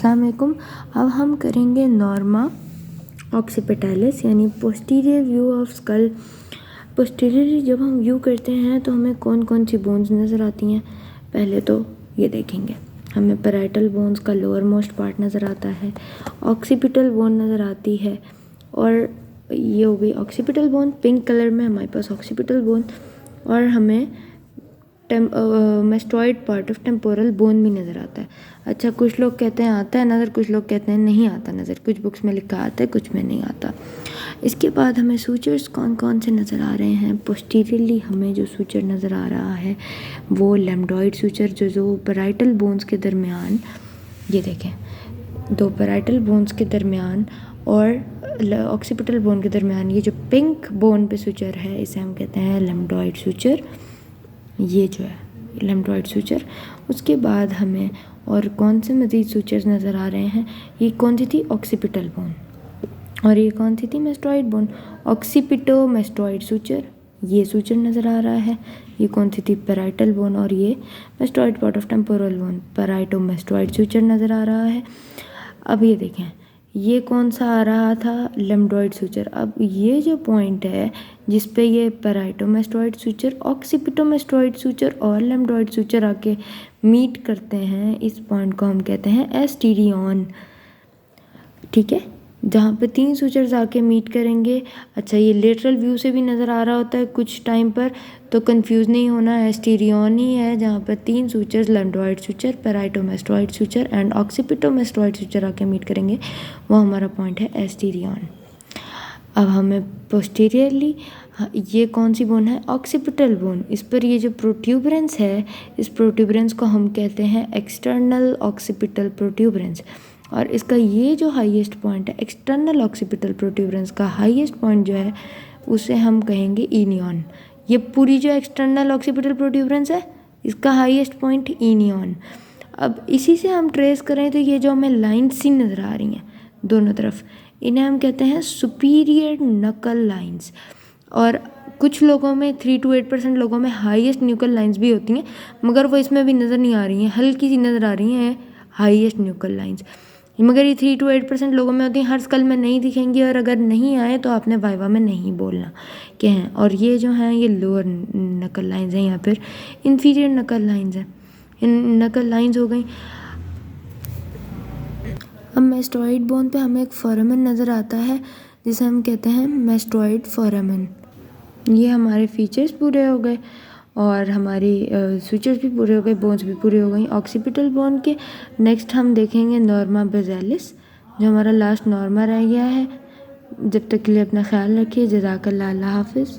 अस्सलाम वालेकुम। अब हम करेंगे नॉर्मा ऑक्सीपिटैलिस यानी posterior view of skull. Posteriorly जब हम व्यू करते हैं तो हमें कौन कौन सी बोन्स नज़र आती हैं। पहले तो ये देखेंगे, हमें पैराइटल बोन्स का लोअर मोस्ट पार्ट नज़र आता है, ऑक्सीपिटल बोन नज़र आती है, और ये हो गई ऑक्सीपिटल बोन। पिंक कलर में हमारे पास ऑक्सीपिटल बोन, और हमें mastoid part of temporal bone भी नज़र आता है। अच्छा, कुछ लोग कहते हैं आता है नज़र, कुछ लोग कहते हैं नहीं आता नज़र। कुछ बुक्स में लिखा आता है, कुछ में नहीं आता। इसके बाद हमें सूचर्स कौन कौन से नज़र आ रहे हैं। पोस्टीरियरली हमें जो सूचर नज़र आ रहा है वो लैम्डॉइड सूचर, जो पैराइटल बोन्स के दरमियान, ये देखें, दो पैराइटल बोन्स के दरमियान और ऑक्सीपिटल बोन के दरमियान ये जो पिंक बोन पे सूचर है इसे हम कहते हैं लैम्डॉइड सूचर। ये जो है लैम्डॉइड सूचर। उसके बाद हमें और कौन से मज़ीद सूचर्स नज़र आ रहे हैं। ये कौन सी थी, ऑक्सीपिटल बोन, और ये कौन सी थी, mastoid bone. Occipito mastoid suture, ये सूचर नज़र आ रहा है। ये कौन सी थी, पैराइटल बोन, और ये mastoid part of temporal bone, पैराइटो mastoid suture नज़र आ रहा है। अब ये देखें, ये कौन सा आ रहा था, लैम्डॉइड सूचर। अब ये जो पॉइंट है जिस पे ये पैराइटोमेस्टॉइड सूचर, ऑक्सीपिटोमेस्टॉइड सूचर और लैम्डॉइड सूचर आके मीट करते हैं, इस पॉइंट को हम कहते हैं एस्टीरियन। ठीक है, जहाँ पे तीन सूचर्स आके मीट करेंगे। अच्छा, ये लेटरल व्यू से भी नज़र आ रहा होता है कुछ टाइम पर, तो कंफ्यूज नहीं होना, एस्टीरियन ही है जहाँ पर तीन sutures, lambdoid suture, parietomastoid suture and occipitomastoid suture आके मीट करेंगे, वो हमारा पॉइंट है एस्टीरियन। अब हमें पोस्टीरियरली ये कौन सी बोन है, ऑक्सीपिटल बोन। इस पर ये जो प्रोट्यूबरेंस है, इस प्रोट्यूबरेंस को हम कहते हैं एक्सटर्नल ऑक्सीपिटल प्रोट्यूबरेंस, और इसका ये जो हाईएस्ट पॉइंट है, एक्सटर्नल ऑक्सीपिटल प्रोट्यूबरेंस का हाईएस्ट पॉइंट जो है उसे हम कहेंगे इनियन। ये पूरी जो एक्सटर्नल ऑक्सीपिटल प्रोट्यूबरेंस है इसका हाईएस्ट पॉइंट इनियन। अब इसी से हम ट्रेस करें तो ये जो हमें लाइन्स सी नज़र आ रही हैं दोनों तरफ, इन्हें हम कहते हैं सुपीरियर नकल लाइन्स। और कुछ लोगों में 3 to 8% लोगों में हाईएस्ट न्यूकल लाइन्स भी होती हैं, मगर वो इसमें भी नज़र नहीं आ रही हैं, हल्की सी नज़र आ रही हैं हाईएस्ट न्यूकल लाइन्स, मगर ये 3 to 8% लोगों में होती हैं, हर स्कल में नहीं दिखेंगी, और अगर नहीं आए तो आपने वाइवा में नहीं बोलना क्या हैं। और ये जो हैं ये लोअर नकल लाइन्स हैं, या फिर इन्फीरियर नकल लाइन्स हैं, इन नकल लाइन्स हो गई। अब मेस्टॉइड बोन पे हमें एक फोरामेन नज़र आता है जिसे हम कहते हैं मेस्टॉइड फोरामेन। ये हमारे फीचर्स पूरे हो गए और हमारी सूचर्स भी पूरे हो गए, बोन्स भी पूरे हो गई ऑक्सीपिटल बोन के। नेक्स्ट हम देखेंगे नॉर्मा बेसिलिस, जो हमारा लास्ट नॉर्मा रह गया है। जब तक के लिए अपना ख्याल रखिए। जज़ाकल्लाह, अल्लाह हाफिज़।